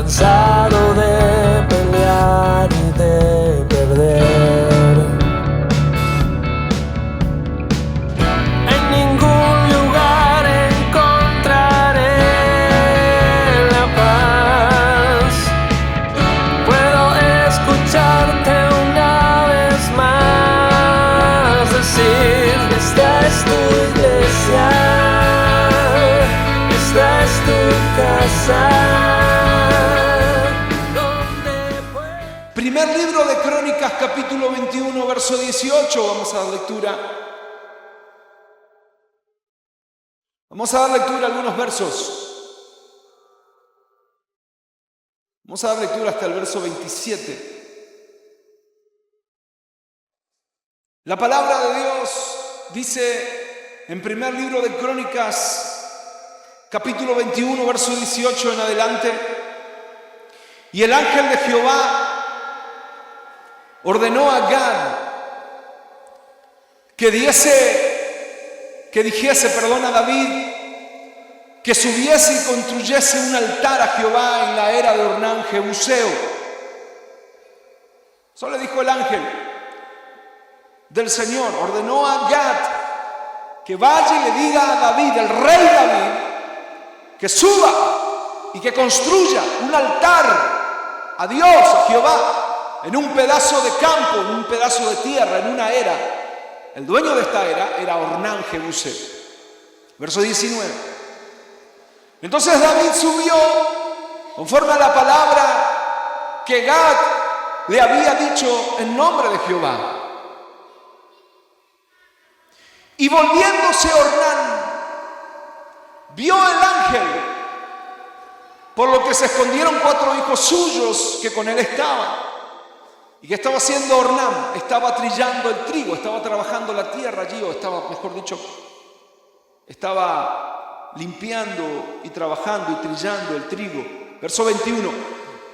cansado de pelear y de perder. En ningún lugar encontraré la paz. Puedo escucharte una vez más decir: esta es tu iglesia, esta es tu casa. Primer libro de Crónicas, capítulo 21, verso 18. Vamos a dar lectura. Vamos a dar lectura a algunos versos. Vamos a dar lectura hasta el verso 27. La palabra de Dios dice en primer libro de Crónicas, capítulo 21, verso 18 en adelante: y el ángel de Jehová ordenó a Gad que dijese a David que subiese y construyese un altar a Jehová en la era de Ornán Jebuseo. Eso le dijo el ángel del Señor. Ordenó a Gad que vaya y le diga a David, el rey David, que suba y que construya un altar a Dios, a Jehová, en un pedazo de campo, en un pedazo de tierra, en una era. El dueño de esta era Ornán Jebuseo. Verso 19. Entonces David subió conforme a la palabra que Gad le había dicho en nombre de Jehová. Y volviéndose Ornán, vio el ángel, por lo que se escondieron 4 hijos suyos que con él estaban. ¿Y qué estaba haciendo Ornán? Estaba trillando el trigo, estaba trabajando la tierra allí, o estaba, mejor dicho, estaba limpiando y trabajando y trillando el trigo. Verso 21.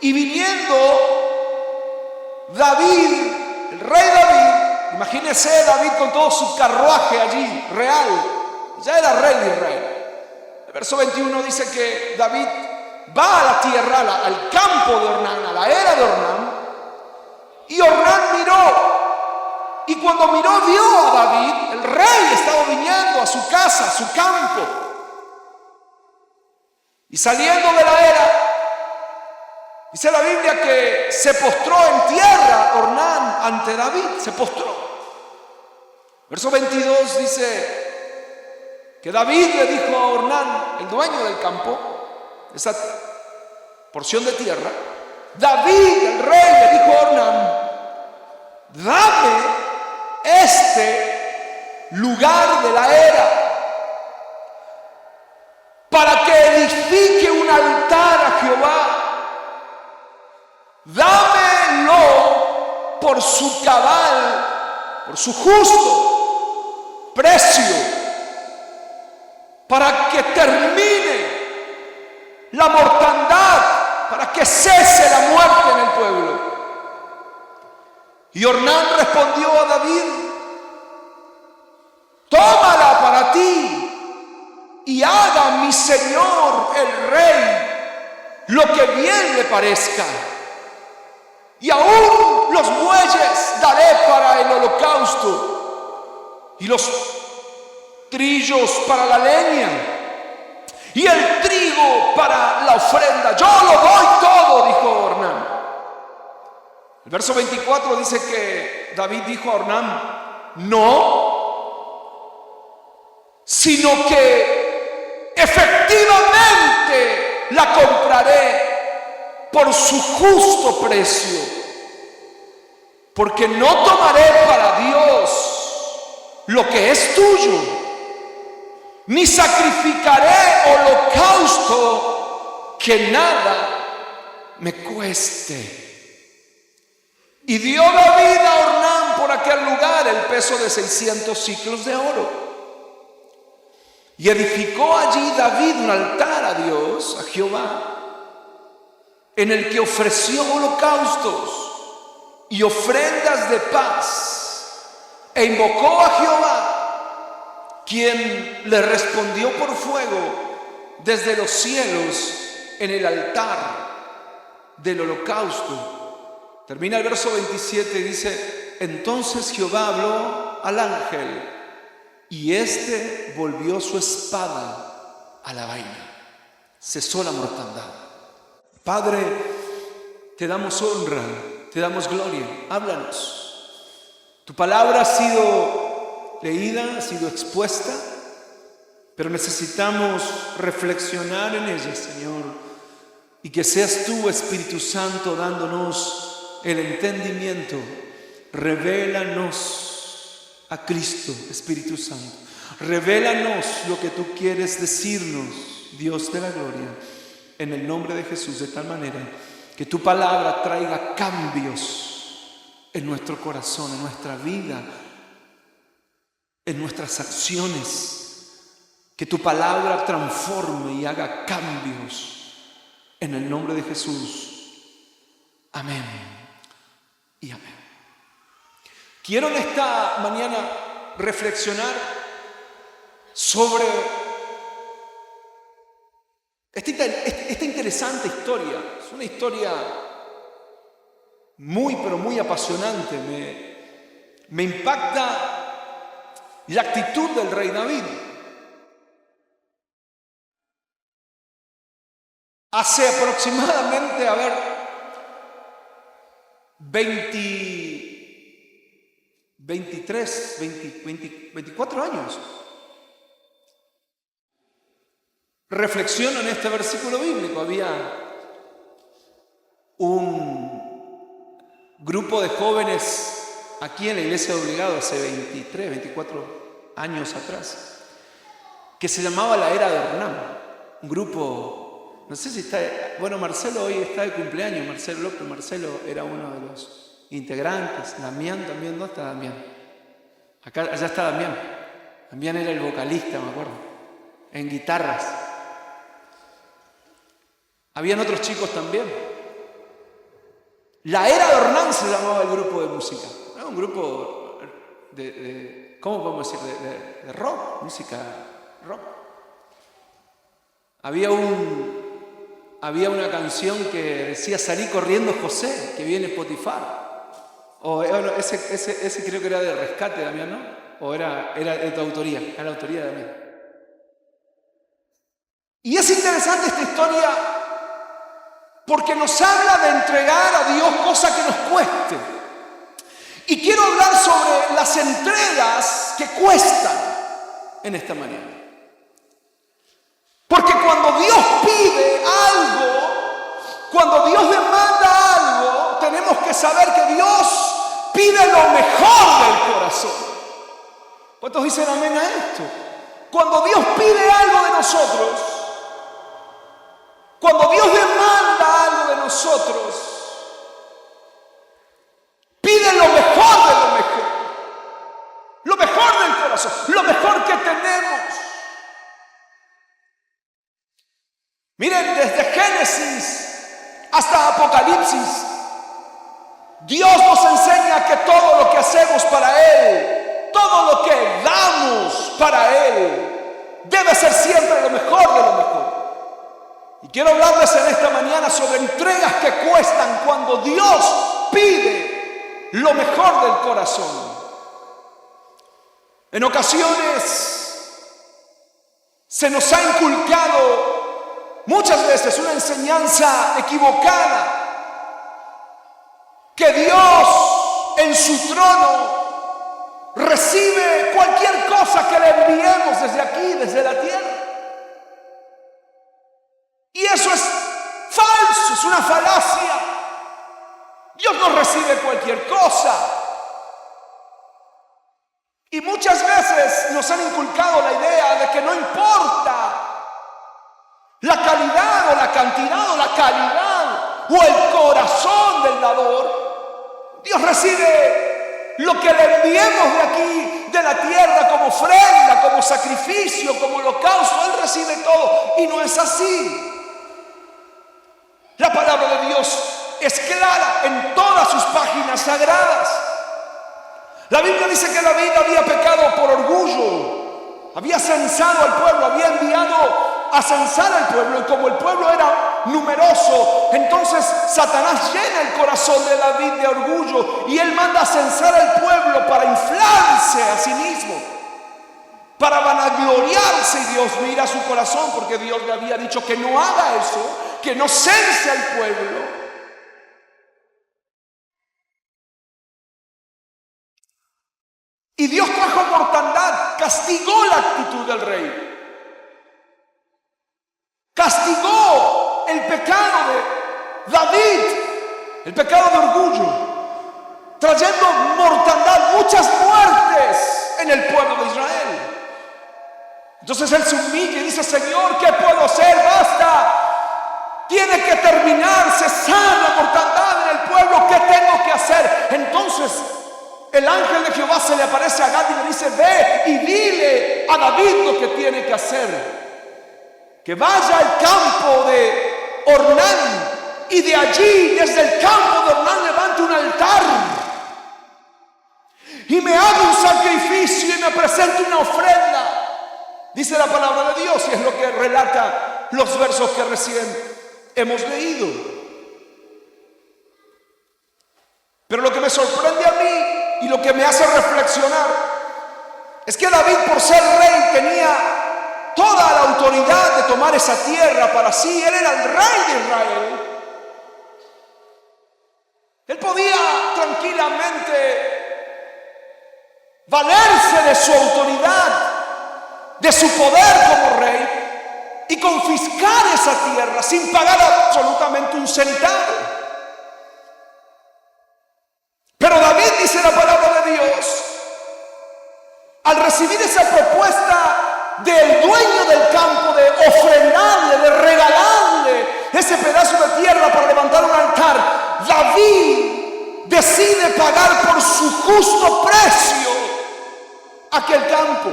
Y viniendo David, el rey David, imagínese David con todo su carruaje allí, real, ya era rey de Israel. El verso 21 dice que David va a la tierra, al campo de Ornán, a la era de Ornán. Y Ornán miró, y cuando miró vio a David, el rey estaba viniendo a su casa, a su campo. Y saliendo de la era, dice la Biblia que se postró en tierra Ornán ante David, se postró. Verso 22 dice que David le dijo a Ornán, el dueño del campo, esa porción de tierra, David, el rey, le dijo a Ornán: dame este lugar de la era para que edifique un altar a Jehová. Dámelo por su cabal, por su justo precio, para que termine la mortandad, para que cese la muerte en el pueblo. Y Ornán respondió a David: tómala para ti y haga mi señor el rey lo que bien le parezca. Y aún los bueyes daré para el holocausto y los trillos para la leña y el trigo para la ofrenda. Yo lo doy todo, dijo Ornán. El verso 24 dice que David dijo a Ornán: no, sino que efectivamente la compraré por su justo precio, porque no tomaré para Dios lo que es tuyo, ni sacrificaré holocausto que nada me cueste. Y dio David a Ornán por aquel lugar el peso de 600 siclos de oro. Y edificó allí David un altar a Dios, a Jehová, en el que ofreció holocaustos y ofrendas de paz, e invocó a Jehová, quien le respondió por fuego desde los cielos en el altar del holocausto. Termina el verso 27 y dice: entonces Jehová habló al ángel y éste volvió su espada a la vaina. Cesó la mortandad. Padre, te damos honra, te damos gloria. Háblanos. Tu palabra ha sido leída, ha sido expuesta, pero necesitamos reflexionar en ella, Señor, y que seas tú, Espíritu Santo, dándonos el entendimiento. Revélanos a Cristo, Espíritu Santo. Revélanos lo que tú quieres decirnos, Dios de la gloria, en el nombre de Jesús, de tal manera que tu palabra traiga cambios en nuestro corazón, en nuestra vida, en nuestras acciones. Que tu palabra transforme y haga cambios en el nombre de Jesús. Amén y amén. Quiero en esta mañana reflexionar sobre esta interesante historia. Es una historia muy, pero muy apasionante. Me impacta la actitud del rey David. Hace aproximadamente, 24 años. Reflexiono en este versículo bíblico. Había un grupo de jóvenes aquí en la iglesia de Obligado hace 24 años atrás, que se llamaba la Era de Hernán. Un grupo, no sé si está, bueno, Marcelo hoy está de cumpleaños, Marcelo López. Marcelo era uno de los integrantes. Damián también, ¿no está Damián? Allá está Damián. Damián era el vocalista, me acuerdo, en guitarras. Habían otros chicos también. La Era de Hernán se llamaba el grupo de música. Era un grupo de ¿cómo podemos decir? De rock, música rock. Había una canción que decía Salí corriendo José, que viene Spotify. O bueno, ese creo que era de Rescate, Damián, ¿no? O era de tu autoría, era la autoría de Damián. Y es interesante esta historia porque nos habla de entregar a Dios cosa que nos cueste. Y quiero hablar sobre las entregas que cuestan en esta mañana. Porque cuando Dios pide algo, cuando Dios demanda algo, tenemos que saber que Dios pide lo mejor del corazón. ¿Cuántos dicen amén a esto? Cuando Dios pide algo de nosotros, cuando Dios demanda algo de nosotros, pide lo mejor de lo mejor del corazón, lo mejor que tenemos. Miren, desde Génesis hasta Apocalipsis, Dios nos enseña que todo lo que hacemos para Él, todo lo que damos para Él, debe ser siempre lo mejor de lo mejor. Y quiero hablarles en esta mañana sobre entregas que cuestan cuando Dios pide lo mejor del corazón. En ocasiones se nos ha inculcado muchas veces una enseñanza equivocada, que Dios en su trono recibe cualquier cosa que le enviemos desde aquí, desde la tierra. Y eso es falso, es una falacia. Dios no recibe cualquier cosa. Y muchas veces nos han inculcado la idea de que no importa la calidad o la cantidad o la calidad o el corazón del dador, Dios recibe lo que le enviemos de aquí, de la tierra, como ofrenda, como sacrificio, como holocausto. Él recibe todo, y no es así. La palabra de Dios es clara en todas sus páginas sagradas. La Biblia dice que David había pecado por orgullo, había censado al pueblo, había enviado a censar al pueblo, y como el pueblo era numeroso. Entonces Satanás llena el corazón de David de orgullo y él manda a censar al pueblo para inflarse a sí mismo, para vanagloriarse. Y Dios mira su corazón, porque Dios le había dicho que no haga eso, que no cense al pueblo. Y Dios trajo mortandad, castigó la actitud del rey. Castigó el pecado de David, el pecado de orgullo, trayendo mortandad, muchas muertes en el pueblo de Israel. Entonces él se humilla y dice: Señor, ¿qué puedo hacer? Basta, tiene que terminar, cesar la mortandad en el pueblo. ¿Qué tengo que hacer? Entonces el ángel de Jehová se le aparece a Gad y le dice: ve y dile a David lo que tiene que hacer. Que vaya al campo de Ornán y de allí, desde el campo de Ornán, levante un altar y me haga un sacrificio y me presente una ofrenda. Dice la palabra de Dios, y es lo que relata los versos que recién hemos leído. Pero lo que me sorprende a mí y lo que me hace reflexionar es que David, por ser rey, tenía toda la autoridad de tomar esa tierra para sí. Él era el rey de Israel. Él podía tranquilamente valerse de su autoridad, de su poder como rey, y confiscar esa tierra sin pagar absolutamente un centavo. Pero David, dice la palabra de Dios, al recibir esa propuesta del dueño del campo de ofrendarle, de regalarle ese pedazo de tierra para levantar un altar, David decide pagar por su justo precio aquel campo.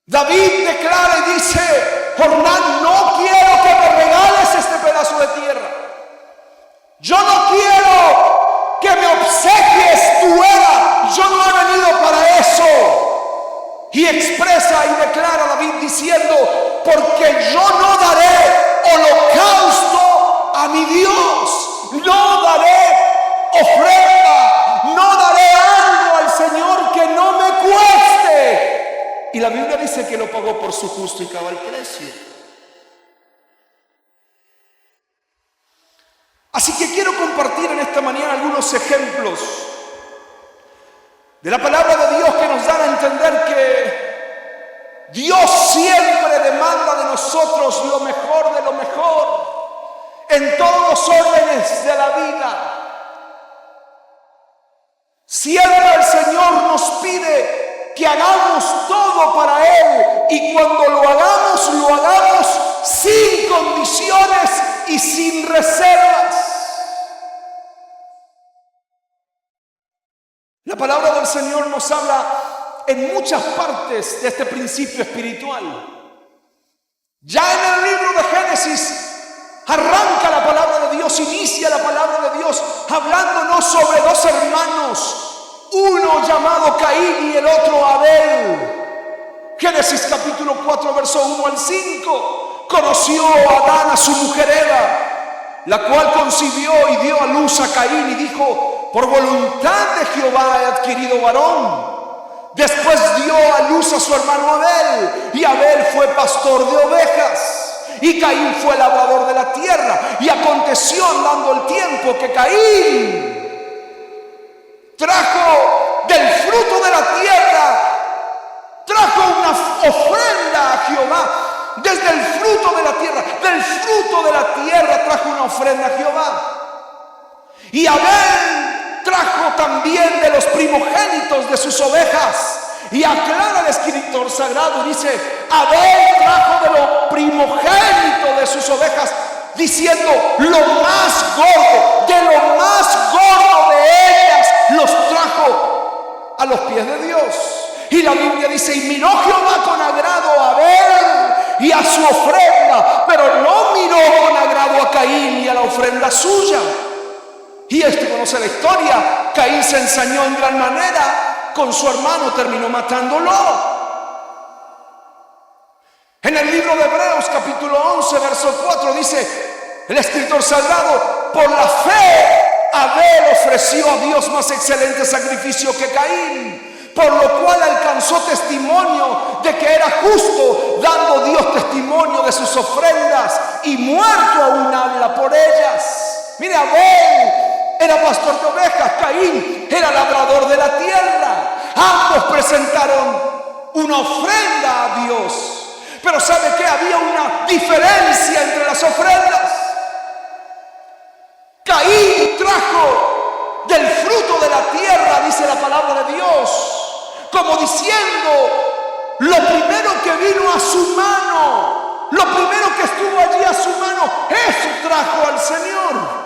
David declara y dice: Ornán, no quiero que me regales este pedazo de tierra. Yo no quiero que me obsequies tu era. Yo no he venido para eso. Y expresa y declara David diciendo: porque yo no daré holocausto a mi Dios, no daré ofrenda, no daré algo al Señor que no me cueste. Y la Biblia dice que lo pagó por su justo y cabal precio. Así que quiero compartir en esta mañana algunos ejemplos de la palabra de Dios que nos dan a entender que Dios siempre demanda de nosotros lo mejor de lo mejor en todos los órdenes de la vida. Siempre el Señor nos pide que hagamos todo para Él, y cuando lo hagamos sin condiciones y sin reservas. La palabra del Señor nos habla en muchas partes de este principio espiritual. Ya en el libro de Génesis arranca la palabra de Dios, inicia la palabra de Dios hablándonos sobre dos hermanos, uno llamado Caín y el otro Abel. Génesis capítulo 4, verso 1 al 5. Conoció Adán a su mujer Eva, la cual concibió y dio a luz a Caín, y dijo: por voluntad de Jehová he adquirido varón. Después dio a luz a su hermano Abel, y Abel fue pastor de ovejas, y Caín fue labrador de la tierra. Y aconteció, andando el tiempo, que Caín trajo del fruto de la tierra, trajo una ofrenda a Jehová. Desde el fruto de la tierra, del fruto de la tierra trajo una ofrenda a Jehová. Y Abel trajo también de los primogénitos de sus ovejas. Y aclara el escritor sagrado y dice: Abel trajo de lo primogénito de sus ovejas, diciendo: lo más gordo, de lo más gordo de ellas los trajo a los pies de Dios. Y la Biblia dice: y miró Jehová con agrado a Abel y a su ofrenda, pero no miró con agrado a Caín y a la ofrenda suya. Y este conoce la historia. Caín se ensañó en gran manera con su hermano, terminó matándolo. En el libro de Hebreos capítulo 11 12, verso 4 dice el escritor sagrado: por la fe Abel ofreció a Dios más excelente sacrificio que Caín, por lo cual alcanzó testimonio de que era justo, dando Dios testimonio de sus ofrendas, y muerto aún habla por ellas. Mire, Abel era pastor de ovejas, Caín era labrador de la tierra. Ambos presentaron una ofrenda a Dios, pero ¿sabe qué? Había una diferencia entre las ofrendas. Caín trajo del fruto de la tierra, dice la palabra de Dios, como diciendo: lo primero que vino a su mano, lo primero que estuvo allí a su mano, eso trajo al Señor.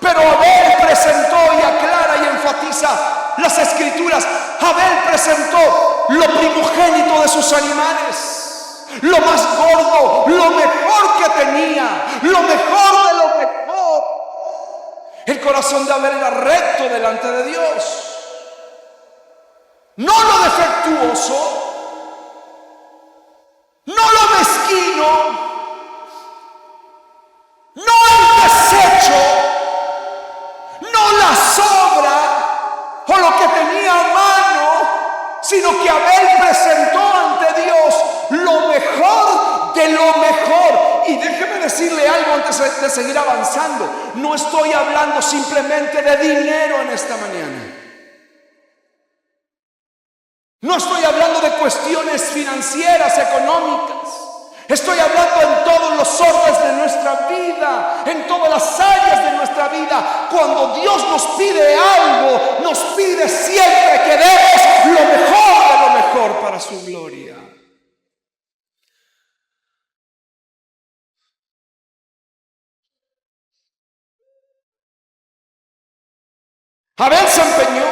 Pero Abel presentó, y aclara y enfatiza las escrituras, Abel presentó lo primogénito de sus animales, lo más gordo, lo mejor que tenía, lo mejor de lo mejor. El corazón de Abel era recto delante de Dios, no lo defectuoso, no lo mezquino, no el desecho, no la sobra o lo que tenía a mano, sino que Abel presentó ante Dios lo mejor de lo mejor. Y déjeme decirle algo antes de seguir avanzando: no estoy hablando simplemente de dinero en esta mañana. No estoy hablando de cuestiones financieras, económicas. Estoy hablando en todos los órdenes de nuestra vida, en todas las áreas de nuestra vida. Cuando Dios nos pide algo, nos pide siempre que demos lo mejor de lo mejor para su gloria. Abel se empeñó,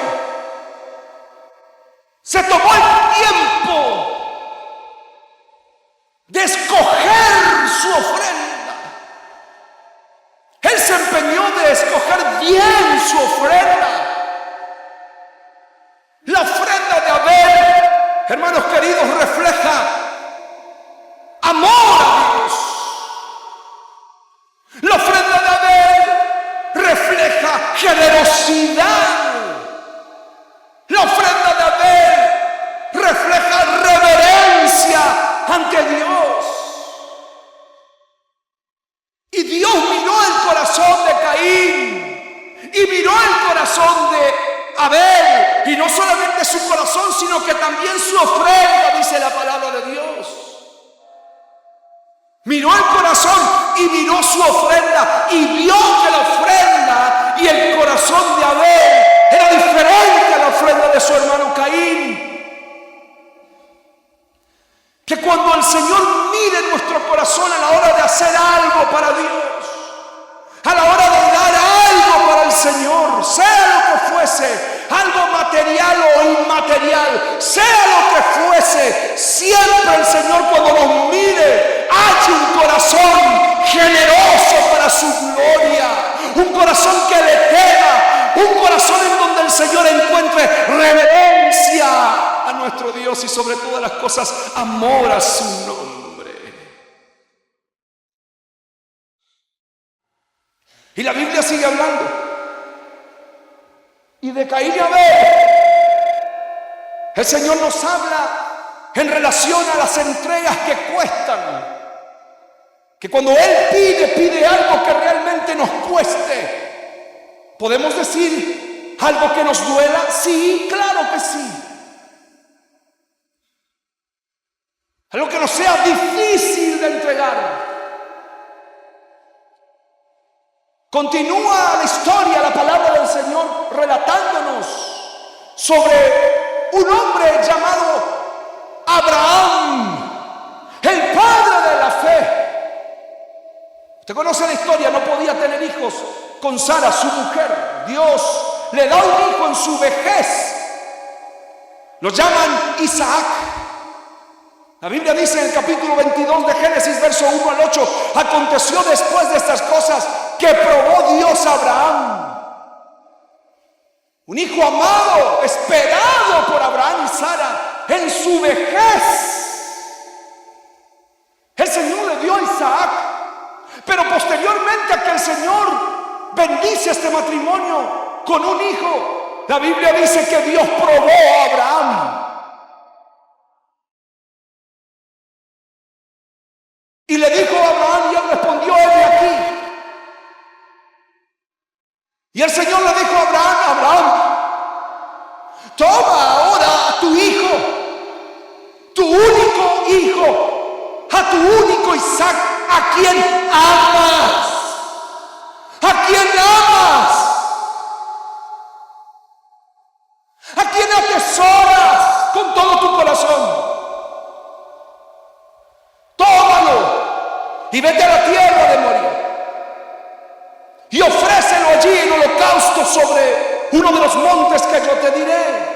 se tomó el tiempo de escoger su ofrenda. Él se empeñó de escoger bien su ofrenda. La ofrenda de Abel, hermanos queridos, refleja amor a Dios. La ofrenda de Abel refleja generosidad. La ofrenda de Abel refleja reverencia ante Dios. Y Dios miró el corazón de Caín y miró el corazón de Abel, y no solamente su corazón, sino que también su ofrenda, dice la palabra de Dios. Miró el corazón y miró su ofrenda, y vio que la ofrenda y el corazón de Abel era diferente a la ofrenda de su hermano Caín. Que cuando el Señor mire nuestro corazón a la hora de hacer algo para Dios, a la hora de dar algo para el Señor, sea lo que fuese, algo material o inmaterial, sea lo que fuese, siempre el Señor, cuando nos mire, halle un corazón generoso para su gloria, un corazón que le tema, un corazón en donde el Señor encuentre reverencia a nuestro Dios y sobre todas las cosas amor a su nombre. Y la Biblia sigue hablando. Y de Caín y Abel, el Señor nos habla en relación a las entregas que cuestan. Que cuando Él pide algo que realmente nos cueste. ¿Podemos decir algo que nos duela? Sí, claro que sí. Algo que nos sea difícil de entregar. Continúa la historia, la palabra del Señor, relatándonos sobre un hombre llamado Abraham, el padre de la fe. Usted conoce la historia, no podía tener hijos con Sara, su mujer. Dios le da un hijo en su vejez. Lo llaman Isaac. La Biblia dice en el capítulo 22 de Génesis, verso 1 al 8, aconteció después de estas cosas que probó Dios a Abraham, un hijo amado, esperado por Abraham y Sara, en su vejez. El Señor le dio a Isaac, posteriormente a que el Señor bendice este matrimonio con un hijo, la Biblia dice que Dios probó a Abraham. Y le dijo a Abraham, y él respondió, heme aquí. Y el Señor le dijo a Abraham, Abraham, toma ahora a tu hijo, tu único hijo, a tu único Isaac, a quien amas, a quien amas, a quien atesoras con todo tu corazón. Tómalo y vete a la tierra de Moría y ofrécelo allí en holocausto sobre uno de los montes que yo te diré.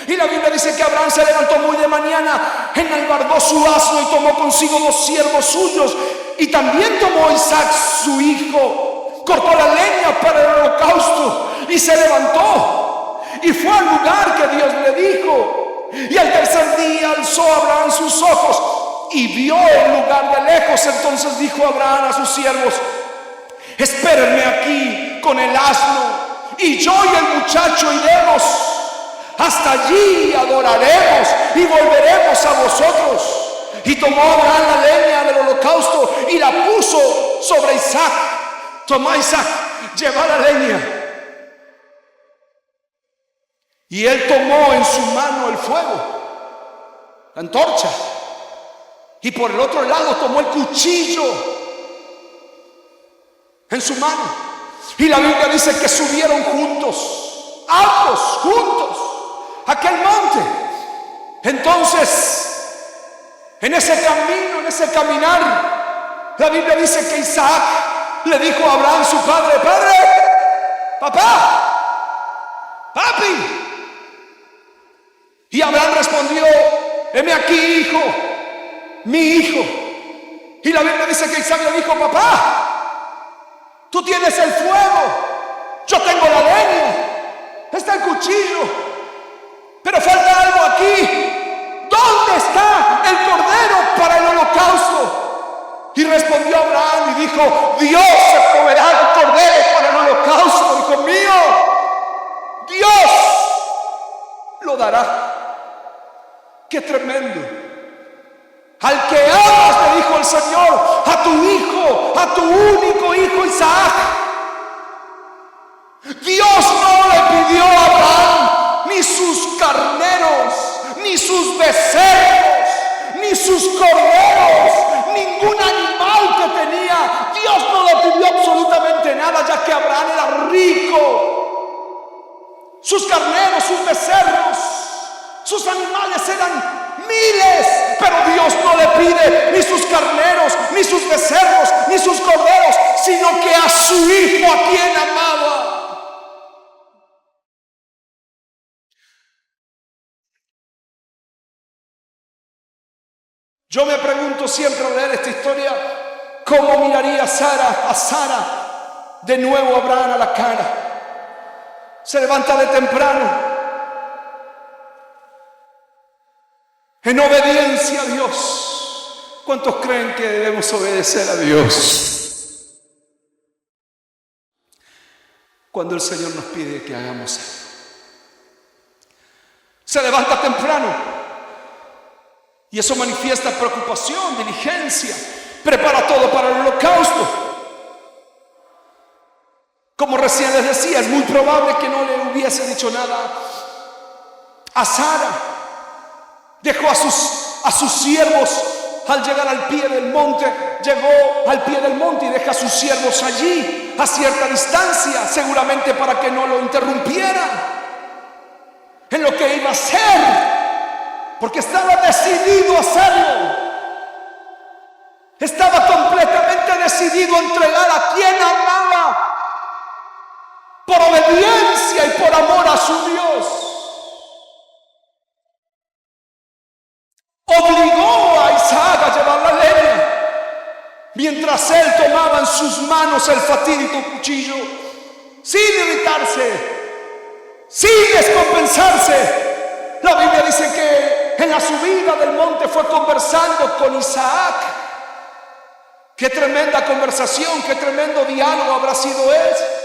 Y la Biblia dice que Abraham se levantó muy de mañana, enalbardó su asno y tomó consigo 2 siervos suyos, y también tomó Isaac su hijo, cortó la leña para el holocausto y se levantó y fue al lugar que Dios le dijo. Y al tercer día alzó Abraham sus ojos y vio el lugar de lejos. Entonces dijo Abraham a sus siervos, espérenme aquí con el asno, y yo y el muchacho iremos hasta allí, adoraremos y volveremos a vosotros. Y tomó Abraham la leña del holocausto y la puso sobre Isaac. Tomá Isaac, lleva la leña. Y él tomó en su mano el fuego, la antorcha, y por el otro lado tomó el cuchillo en su mano. Y la Biblia dice que subieron juntos, ambos juntos, a aquel monte. Entonces, en ese camino, en ese caminar, la Biblia dice que Isaac le dijo a Abraham, su padre, padre, papá, papi. Y Abraham respondió, heme aquí, hijo, mi hijo. Y la Biblia dice que Isaac le dijo, papá, tú tienes el fuego, yo tengo la leña, está el cuchillo, pero falta algo aquí. ¿Dónde está el cordero para el holocausto? Y respondió Abraham y dijo, Dios se proveerá el cordero para el holocausto, hijo mío. Dios lo dará. ¡Qué tremendo! Al que amas, le dijo el Señor, a tu hijo, a tu único hijo Isaac. Dios no le pidió a Abraham ni sus carneros, ni sus becerros, ni sus corderos, ningún animal que tenía. Dios no le pidió absolutamente nada, ya que Abraham era rico. Sus carneros, sus becerros, sus animales eran miles, pero Dios no le pide ni sus carneros, ni sus becerros, ni sus corderos, sino que a su hijo, a quien amaba. Yo me pregunto siempre al leer esta historia, ¿cómo miraría a Sara de nuevo a Abraham a la cara? Se levanta de temprano en obediencia a Dios. ¿Cuántos creen que debemos obedecer a Dios cuando el Señor nos pide que hagamos algo? Se levanta temprano y eso manifiesta preocupación, diligencia, prepara todo para el holocausto. Como recién les decía, es muy probable que no le hubiese dicho nada a Sara. Dejó a sus siervos al llegar al pie del monte. Llegó al pie del monte y deja a sus siervos allí a cierta distancia, seguramente para que no lo interrumpieran en lo que iba a hacer, porque estaba decidido a hacerlo. Estaba completamente decidido a entregar a quien amaba, por obediencia y por amor a su Dios. Obligó a Isaac a llevar la leña, mientras él tomaba en sus manos el fatídico cuchillo, sin irritarse, sin descompensarse. La Biblia dice que en la subida del monte fue conversando con Isaac Qué tremenda conversación, qué tremendo diálogo habrá sido ese.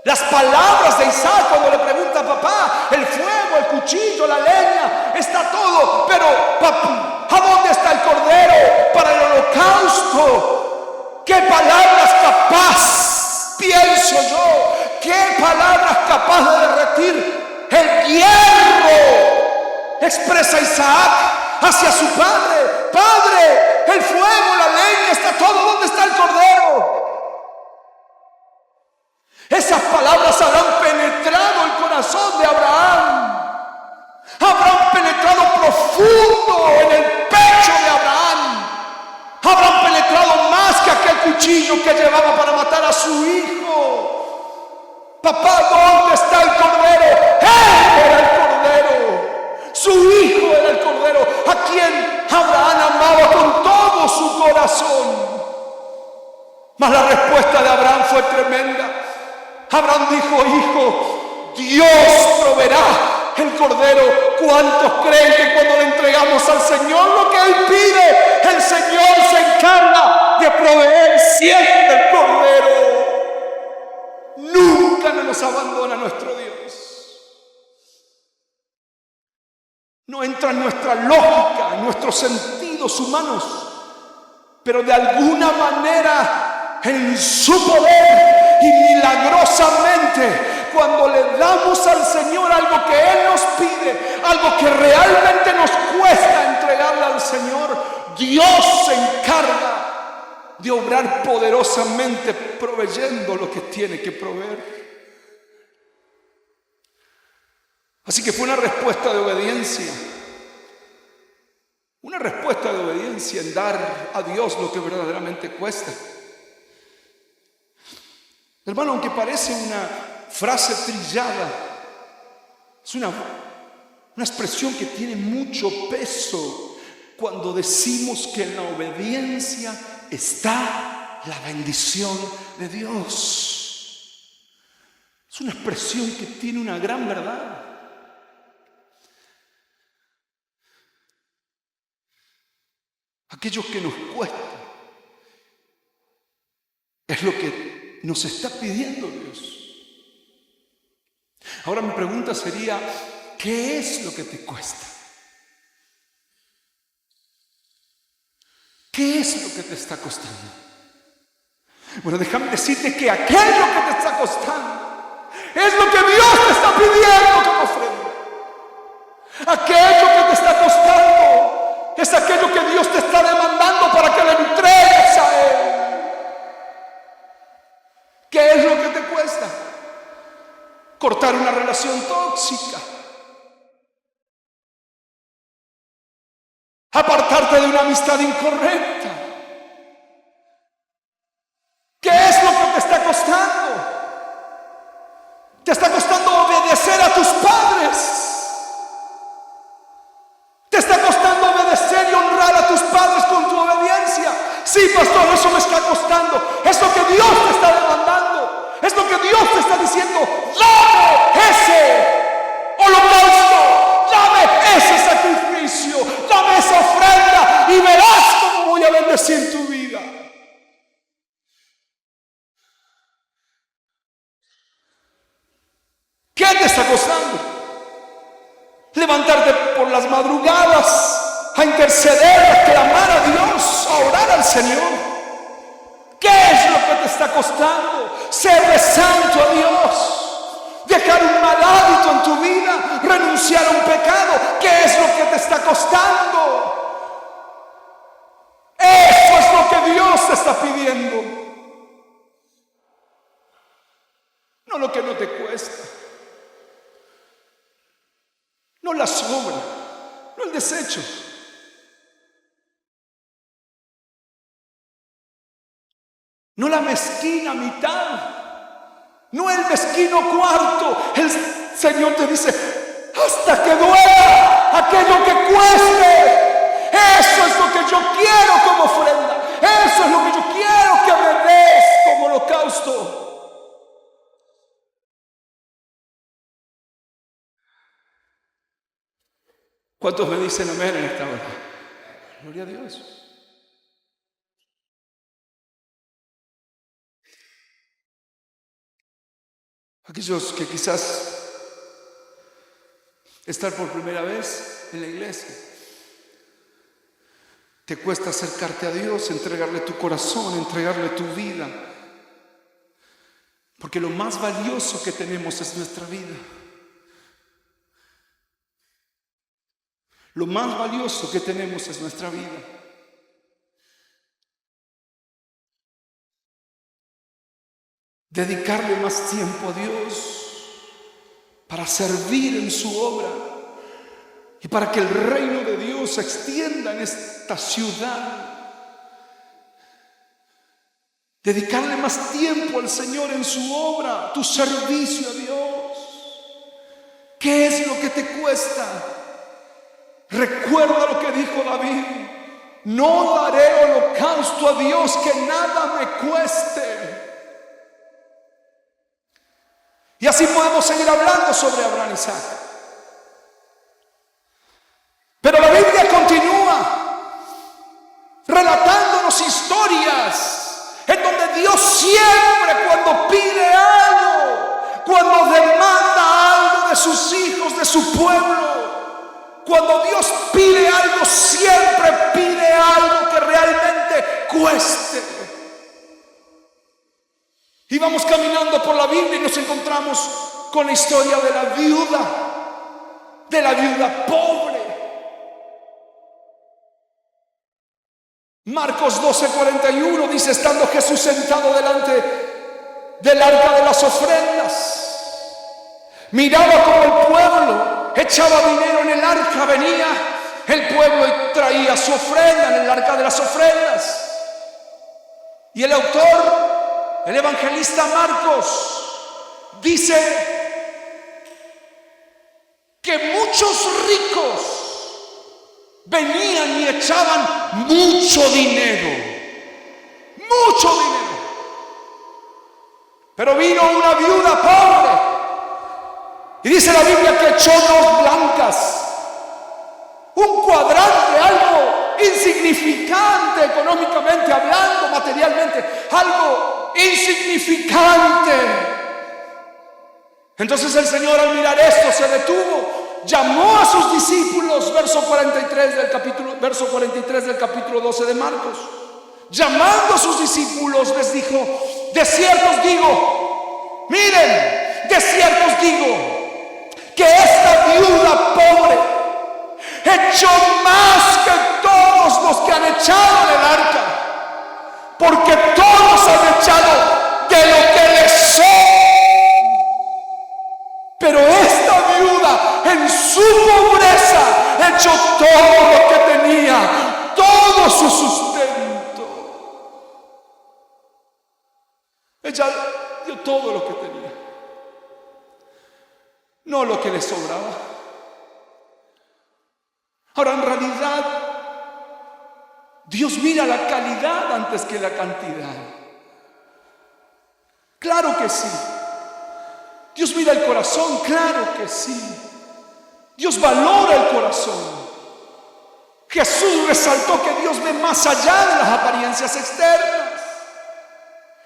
Las palabras de Isaac cuando le pregunta a papá, el fuego, el cuchillo, la leña, está todo, pero papá, ¿a dónde está el cordero para el holocausto? ¿Qué palabras capaz, pienso yo, qué palabras capaz de derretir el hierro? Expresa Isaac hacia su padre: Padre, el fuego, la leña, está todo, ¿dónde está el cordero? Esas palabras habrán penetrado el corazón de Abraham, habrán penetrado profundo en el pecho de Abraham, habrán penetrado más que aquel cuchillo que llevaba para matar a su hijo. Papá, ¿dónde está el cordero? Él era el cordero, su hijo era el cordero, a quien Abraham amaba con todo su corazón. Mas la respuesta de Abraham fue tremenda. Abraham dijo: hijo, Dios proveerá el cordero. ¿Cuántos creen que cuando le entregamos al Señor lo que Él pide, el Señor se encarga de proveer siempre el cordero? Nunca nos abandona nuestro Dios. No entra en nuestra lógica, en nuestros sentidos humanos, pero de alguna manera en su poder y milagrosamente, cuando le damos al Señor algo que Él nos pide, algo que realmente nos cuesta entregarle al Señor, Dios se encarga de obrar poderosamente, proveyendo lo que tiene que proveer. Así que fue una respuesta de obediencia. Una respuesta de obediencia en dar a Dios lo que verdaderamente cuesta. Hermano, aunque parece una frase trillada, es una expresión que tiene mucho peso cuando decimos que en la obediencia está la bendición de Dios. Es una expresión que tiene una gran verdad. Aquello que nos cuesta es lo que nos está pidiendo Dios. Ahora mi pregunta sería: ¿qué es lo que te cuesta? ¿Qué es lo que te está costando? Bueno, déjame decirte que aquello que te está costando es lo que Dios te está pidiendo como ofrenda. Aquello que te está costando es aquello que Dios te está demandando para que le entregues a Él. ¿Qué es lo que te cuesta? Cortar una relación tóxica, apartarte de una amistad incorrecta. ¿Qué es lo que te está costando? Te está costando obedecer a tus padres. Te está costando obedecer y honrar a tus padres con tu obediencia. Sí, pastor, eso me está costando. Es lo que Dios te está demandando. Es lo que Dios te está diciendo: dame ese holocausto, dame ese sacrificio, dame esa ofrenda y verás cómo voy a bendecir tu vida. ¿Qué te está costando? Levantarte por las madrugadas a interceder, a clamar a Dios, a orar al Señor. ¿Qué es lo que te está costando? Serle santo a Dios, dejar un mal hábito en tu vida, renunciar a un pecado. ¿Qué es lo que te está costando? Eso es lo que Dios te está pidiendo, no lo que no te cuesta, no la sobra, no el desecho. No la mezquina mitad, no el mezquino cuarto. El Señor te dice: hasta que duela aquello que cueste. Eso es lo que yo quiero como ofrenda. Eso es lo que yo quiero que me des como holocausto. ¿Cuántos me dicen amén en esta hora? Gloria a Dios. Aquellos que quizás estar por primera vez en la iglesia, te cuesta acercarte a Dios, entregarle tu corazón, entregarle tu vida, porque lo más valioso que tenemos es nuestra vida. Lo más valioso que tenemos es nuestra vida. Dedicarle más tiempo a Dios para servir en su obra y para que el reino de Dios se extienda en esta ciudad. Dedicarle más tiempo al Señor en su obra, tu servicio a Dios. ¿Qué es lo que te cuesta? Recuerda lo que dijo David: no daré holocausto a Dios que nada me cueste. Y así podemos seguir hablando sobre Abraham y Isaac. Pero la Biblia continúa relatándonos historias en donde Dios siempre, cuando pide algo, cuando demanda algo de sus hijos, de su pueblo, cuando Dios pide algo, siempre pide algo que realmente cueste. Y vamos caminando por la Biblia y nos encontramos con la historia de la viuda pobre. Marcos 12:41 dice: estando Jesús sentado delante del arca de las ofrendas, miraba como el pueblo echaba dinero en el arca, venía el pueblo y traía su ofrenda en el arca de las ofrendas. Y el autor, el evangelista Marcos, dice que muchos ricos venían y echaban mucho dinero. Pero vino una viuda pobre y dice la Biblia que echó 2 blancas, un cuadrante, algo insignificante económicamente hablando, materialmente, algo insignificante. Entonces el Señor, al mirar esto, se detuvo, llamó a sus discípulos, verso 43 del capítulo 12 de Marcos. Llamando a sus discípulos les dijo: de cierto os digo, miren, de cierto os digo que esta viuda pobre echó más que todos los que han echado en el arca, porque todos han echado de lo que les sobra, pero esta viuda en su pobreza echó todo lo que tenía, todo su sustento. Ella dio todo lo que tenía, no lo que le sobraba. Ahora, en realidad, Dios mira la calidad antes que la cantidad. Claro que sí. Dios mira el corazón, claro que sí. Dios valora el corazón. Jesús resaltó que Dios ve más allá de las apariencias externas.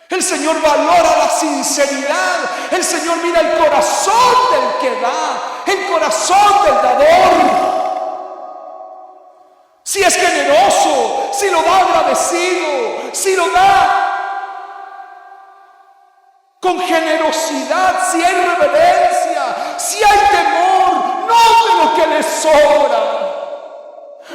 El Señor valora la sinceridad. El Señor mira el corazón del que da, el corazón del dador. Si es generoso, si lo da agradecido, si lo da con generosidad, si hay reverencia, si hay temor, no de lo que le sobra,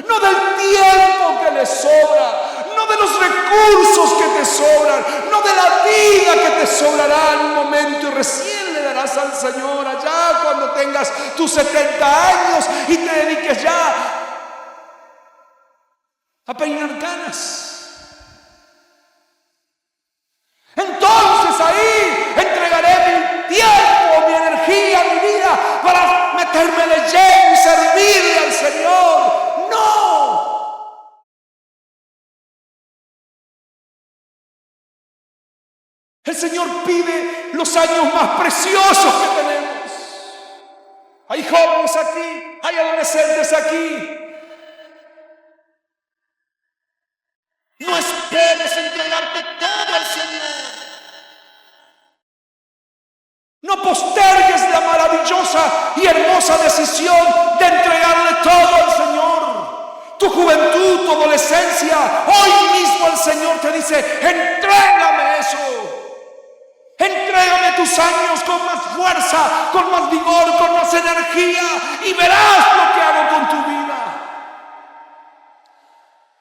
no del tiempo que le sobra, no de los recursos que te sobran, no de la vida que te sobrará en un momento y recién le darás al Señor allá cuando tengas tus 70 años y te dediques ya a peinar canas. Entonces ahí entregaré mi tiempo, mi energía, mi vida para meterme de lleno y servirle al Señor. No. El Señor pide los años más preciosos que tenemos. Hay jóvenes aquí, hay adolescentes aquí. No esperes entregarte todo al Señor. No postergues esa decisión de entregarle todo al Señor. Tu juventud, tu adolescencia, hoy mismo el Señor te dice: entrégame eso. Entrégame tus años con más fuerza, con más vigor, con más energía, y verás lo que hago con tu vida.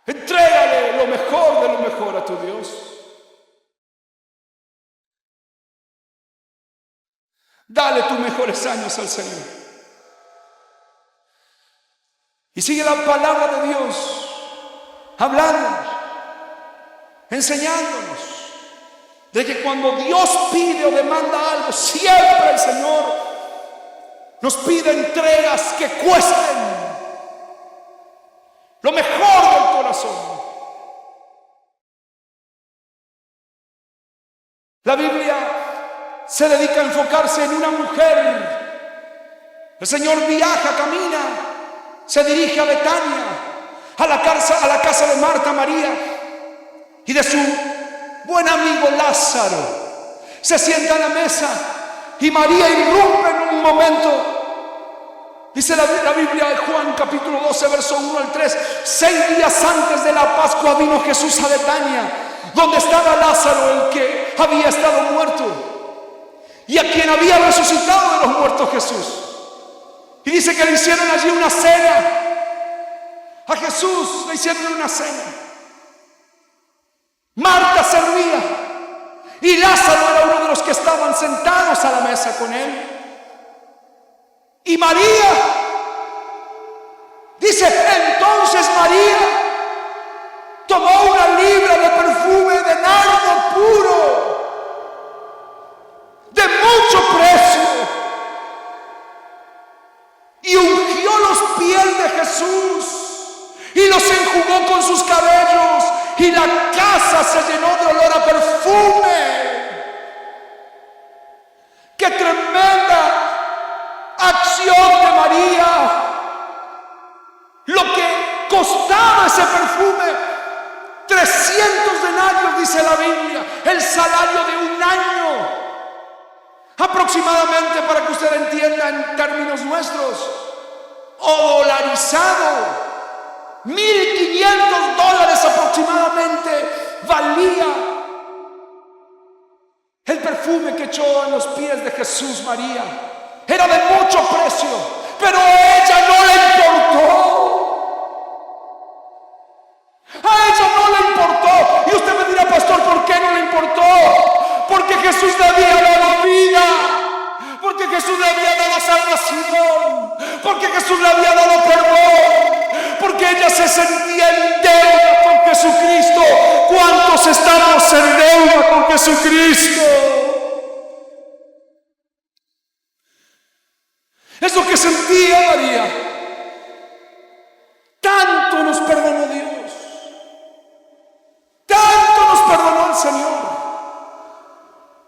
Entrégale lo mejor de lo mejor a tu Dios. Dale tus mejores años al Señor. Y sigue la palabra de Dios hablándonos, enseñándonos de que cuando Dios pide o demanda algo, siempre el Señor nos pide entregas que cuesten lo mejor del corazón. La Biblia se dedica a enfocarse en una mujer. El Señor viaja, camina, se dirige a Betania, a la casa de Marta, María y de su buen amigo Lázaro. Se sienta a la mesa y María irrumpe en un momento. Dice la Biblia de Juan capítulo 12 verso 1 al 3: 6 días antes de la Pascua vino Jesús a Betania, donde estaba Lázaro, el que había estado muerto y a quien había resucitado de los muertos Jesús. Y dice que le hicieron allí una cena. A Jesús le hicieron una cena. Marta servía y Lázaro era uno de los que estaban sentados a la mesa con él. Y María, dice, entonces María tomó una libra de perfume de nardo puro, de mucho precio, y ungió los pies de Jesús y los enjugó con sus cabellos, y la casa se llenó de olor a perfume. ¡Qué tremenda acción de María! Lo que costaba ese perfume, 300 denarios, dice la Biblia, el salario de un año. Aproximadamente, para que usted entienda en términos nuestros, o dolarizado, $1,500 aproximadamente valía el perfume que echó en los pies de Jesús María. Era de mucho precio, pero a ella no le importó. A ella no le importó. Y usted me dirá: pastor, ¿por qué no le importó? Porque Jesús le había dado vida, porque Jesús le había dado salvación, porque Jesús le había dado perdón, porque ella se sentía en deuda con Jesucristo. ¿Cuántos estamos en deuda con Jesucristo? Es lo que sentía María. Tanto nos perdonó Dios, tanto nos perdonó el Señor.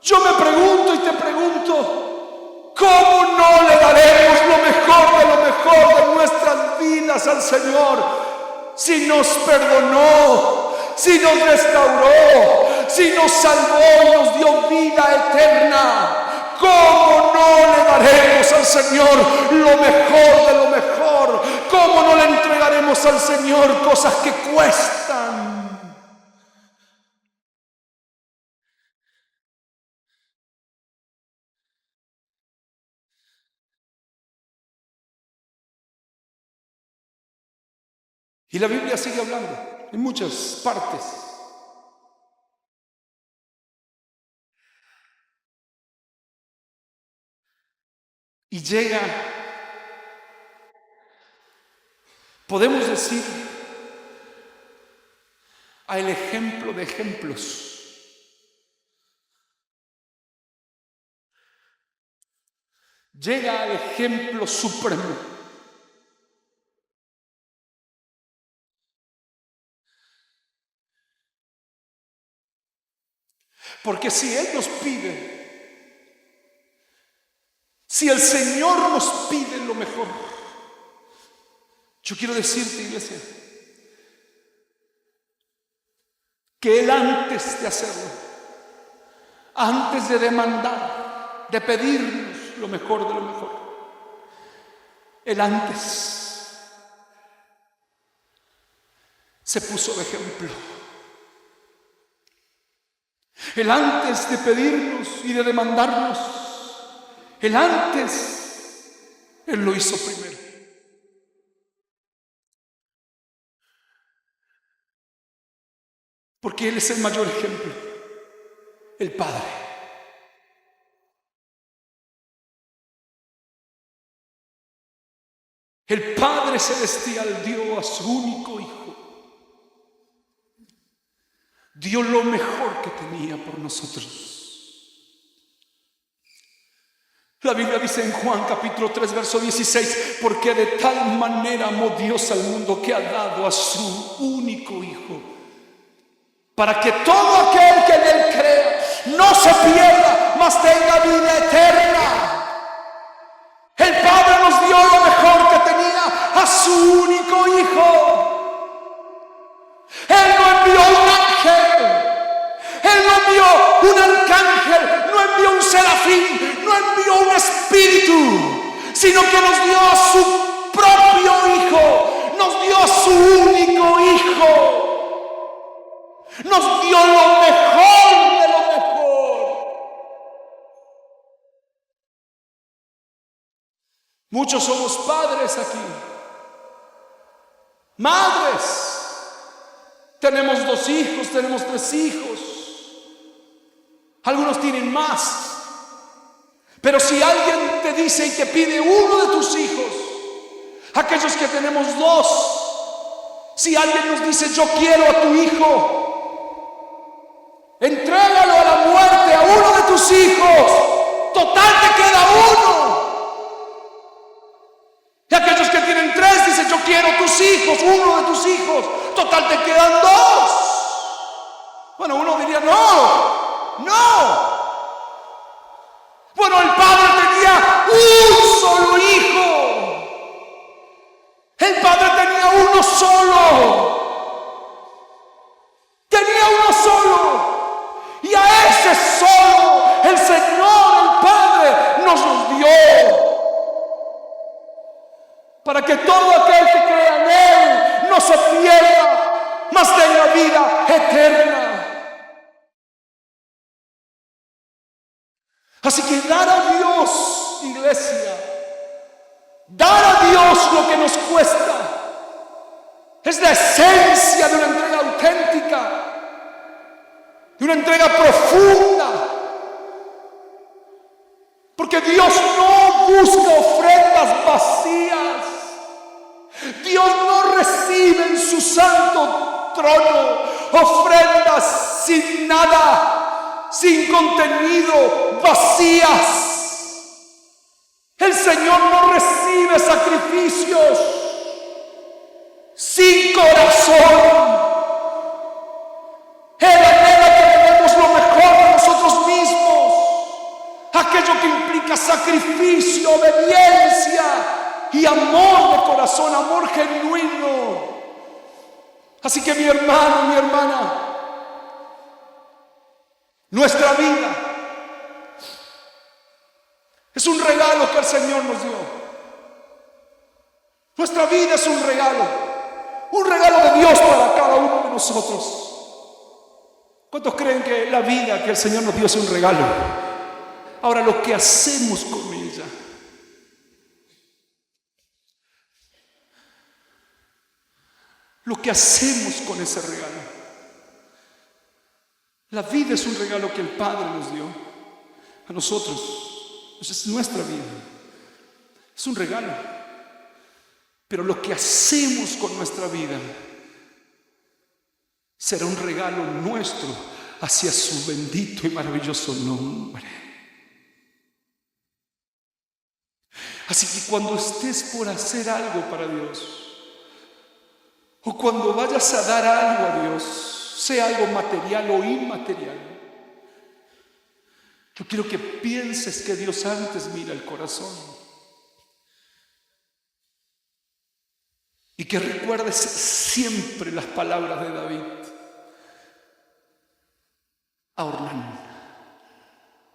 Yo me pregunto y te pregunto: ¿cómo no le daremos lo mejor de nuestras vidas al Señor? Si nos perdonó, si nos restauró, si nos salvó y nos dio vida eterna. ¿Cómo no le daremos al Señor lo mejor de lo mejor? ¿Cómo no le entregaremos al Señor cosas que cuestan? Y la Biblia sigue hablando en muchas partes. Y llega, podemos decir, al ejemplo de ejemplos. Llega al ejemplo supremo. Porque si Él nos pide, si el Señor nos pide lo mejor, yo quiero decirte, iglesia, que Él, antes de hacerlo, antes de demandar, de pedirnos lo mejor de lo mejor, Él antes se puso de ejemplo. Él antes de pedirnos y de demandarnos, Él lo hizo primero. Porque Él es el mayor ejemplo, el Padre. El Padre Celestial dio a su único Hijo. Dio lo mejor que tenía por nosotros. La Biblia dice en Juan capítulo 3 verso 16, porque de tal manera amó Dios al mundo que ha dado a su único Hijo, para que todo aquel que en Él crea no se pierda, mas tenga vida eterna. El Padre nos dio lo mejor que tenía, a su único Hijo. Él no envió un ángel, Él no envió un arcángel, no envió un serafín, no envió un espíritu, sino que nos dio a su propio Hijo, nos dio a su único Hijo. Nos dio lo mejor de lo mejor. Muchos somos padres aquí, madres. Tenemos 2 hijos, tenemos 3 hijos. Algunos tienen más. Pero si alguien te dice y te pide uno de tus hijos, aquellos que tenemos 2, si alguien nos dice yo quiero a tu hijo, entrégalo a la muerte a uno de tus hijos. Total te queda uno. Y aquellos que tienen 3 dicen yo quiero tus hijos, uno de tus hijos. Total te quedan 2. Bueno, uno diría no. Bueno, el Padre tenía un solo hijo. El Padre tenía uno solo. Y a ese solo el Señor, el Padre, nos los dio. Para que todo aquel que crea en Él no se pierda, mas tenga vida eterna. Así que dar a Dios, iglesia, dar a Dios lo que nos cuesta, es la esencia de una entrega auténtica, de una entrega profunda. Porque Dios no busca ofrendas vacías. Dios no recibe en su santo trono ofrendas sin nada, sin contenido, vacías. El Señor no recibe sacrificios sin corazón. Él anhela que tenemos lo mejor de nosotros mismos, aquello que implica sacrificio, obediencia y amor de corazón, amor genuino. Así que mi hermano, mi hermana, nuestra vida es un regalo que el Señor nos dio. Nuestra vida es un regalo de Dios para cada uno de nosotros. ¿Cuántos creen que la vida que el Señor nos dio es un regalo? Ahora, lo que hacemos con ella, lo que hacemos con ese regalo. La vida es un regalo que el Padre nos dio a nosotros. Esa es nuestra vida. Es un regalo. Pero lo que hacemos con nuestra vida será un regalo nuestro hacia su bendito y maravilloso nombre. Así que cuando estés por hacer algo para Dios, o cuando vayas a dar algo a Dios, sea algo material o inmaterial, yo quiero que pienses que Dios antes mira el corazón. Y que recuerdes siempre las palabras de David a Ornán: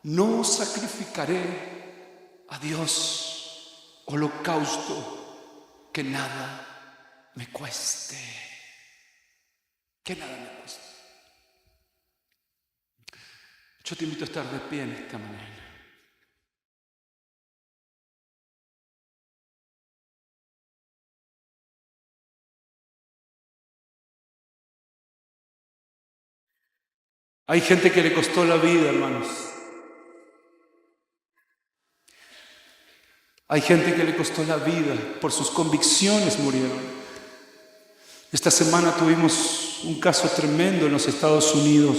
no sacrificaré a Dios holocausto que nada me cueste. Que nada me cueste. Yo te invito a estar de pie en esta mañana. Hay gente que le costó la vida, hermanos. Hay gente que le costó la vida, por sus convicciones murieron. Esta semana tuvimos un caso tremendo en los Estados Unidos.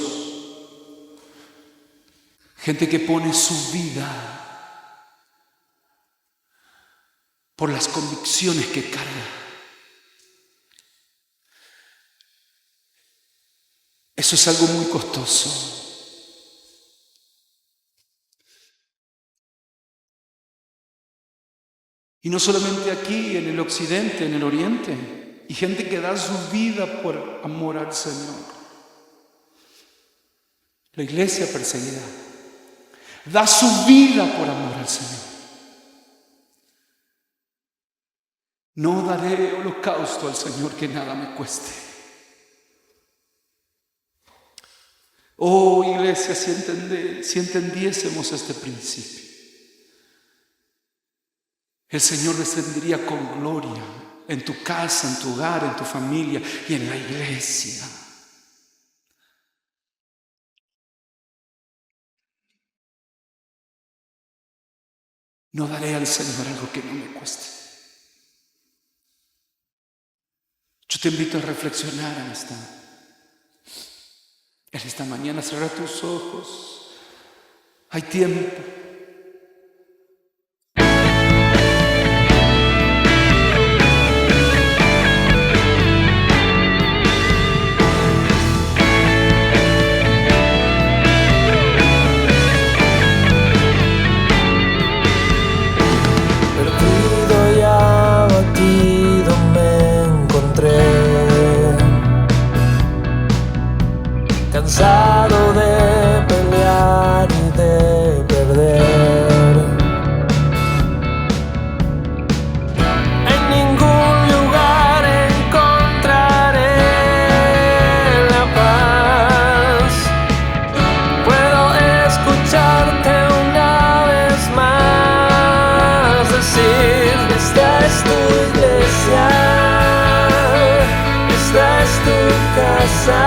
Gente que pone su vida por las convicciones que carga. Eso es algo muy costoso. Y no solamente aquí, en el occidente, en el oriente. Y gente que da su vida por amor al Señor. La iglesia perseguida da su vida por amor al Señor. No daré holocausto al Señor que nada me cueste. Oh, iglesia, si entendiésemos este principio, el Señor descendería con gloria en tu casa, en tu hogar, en tu familia y en la iglesia. No daré al Señor algo que no me cueste. Yo te invito a reflexionar en esta mañana. Cierra tus ojos. Hay tiempo. Perdido y abatido me encontré, cansado de pelear y de perder. En ningún lugar encontraré la paz. Puedo escucharte una vez más decir: esta es tu iglesia, esta es tu casa.